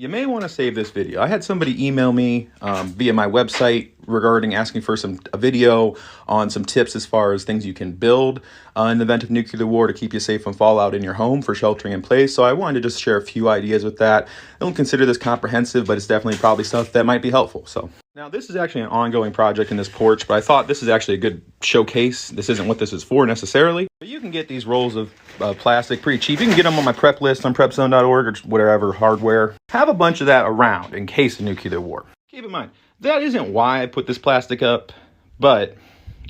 You may want to save this video. I had somebody email me via my website regarding asking for a video on some tips as far as things you can build in the event of nuclear war to keep you safe from fallout in your home for sheltering in place. So I wanted to just share a few ideas with that. I don't consider this comprehensive, but it's definitely probably stuff that might be helpful. So now this is actually an ongoing project in this porch, but I thought this is actually a good showcase. This isn't what this is for necessarily, but you can get these rolls of plastic pretty cheap. You can get them on my prep list on prepzone.org or whatever hardware. Have a bunch of that around in case of nuclear war. Keep in mind, that isn't why I put this plastic up, but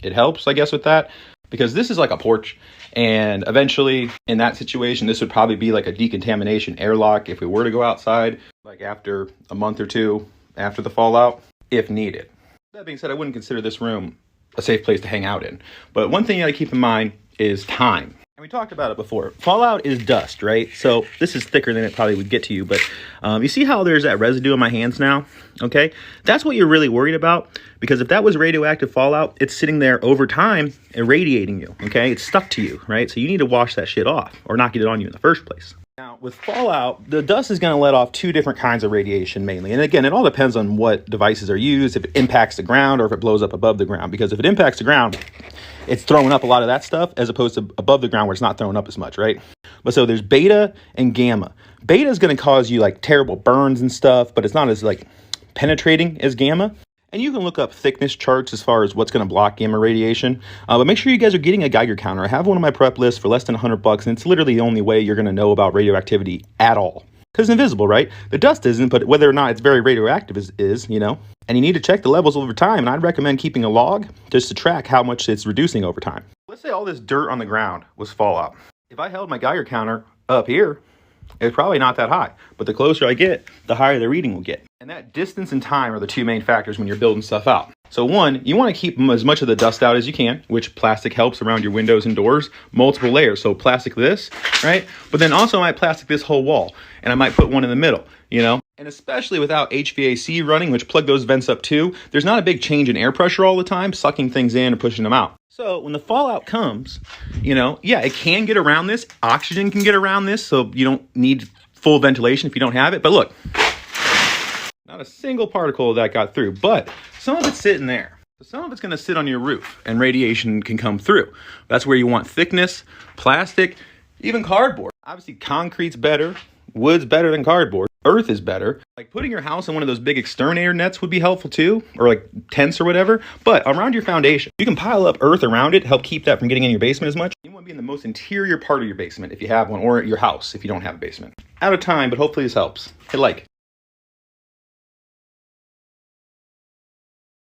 it helps, I guess, with that, because this is like a porch, and eventually in that situation, this would probably be like a decontamination airlock if we were to go outside, like after a month or two after the fallout, if needed. That being said, I wouldn't consider this room a safe place to hang out in. But one thing you gotta keep in mind is time. And we talked about it before. Fallout is dust, right? So this is thicker than it probably would get to you, but you see how there's that residue in my hands now? Okay, that's what you're really worried about, because if that was radioactive fallout, it's sitting there over time irradiating you, okay? It's stuck to you, right? So you need to wash that shit off or not get it on you in the first place. Now, with fallout, the dust is going to let off two different kinds of radiation mainly. And again, it all depends on what devices are used, if it impacts the ground or if it blows up above the ground. Because if it impacts the ground, it's throwing up a lot of that stuff as opposed to above the ground where it's not throwing up as much, right? But so there's beta and gamma. Beta is going to cause you like terrible burns and stuff, but it's not as like penetrating as gamma. And you can look up thickness charts as far as what's going to block gamma radiation. But make sure you guys are getting a Geiger counter. I have one on my prep list for less than $100, and it's literally the only way you're going to know about radioactivity at all. Because it's invisible, right? The dust isn't, but whether or not it's very radioactive is, you know. And you need to check the levels over time, and I'd recommend keeping a log just to track how much it's reducing over time. Let's say all this dirt on the ground was fallout. If I held my Geiger counter up here, it's probably not that high, but the closer I get, the higher the reading will get. And that distance and time are the two main factors when you're building stuff out. So one, you want to keep as much of the dust out as you can, which plastic helps around your windows and doors, multiple layers. So plastic this, right? But then also I might plastic this whole wall, and I might put one in the middle, you know? And especially without HVAC running, which plug those vents up too, there's not a big change in air pressure all the time, sucking things in and pushing them out. So when the fallout comes, you know, yeah, it can get around this. Oxygen can get around this, so you don't need full ventilation if you don't have it. But look, not a single particle of that got through, but some of it's sitting there. So some of it's going to sit on your roof, and radiation can come through. That's where you want thickness, plastic, even cardboard. Obviously, concrete's better, wood's better than cardboard. Earth is better. Like putting your house in one of those big exterminator nets would be helpful too, or like tents or whatever. But around your foundation, you can pile up earth around it, help keep that from getting in your basement as much. You want to be in the most interior part of your basement if you have one, or your house if you don't have a basement. Out of time, but hopefully this helps. Hit like.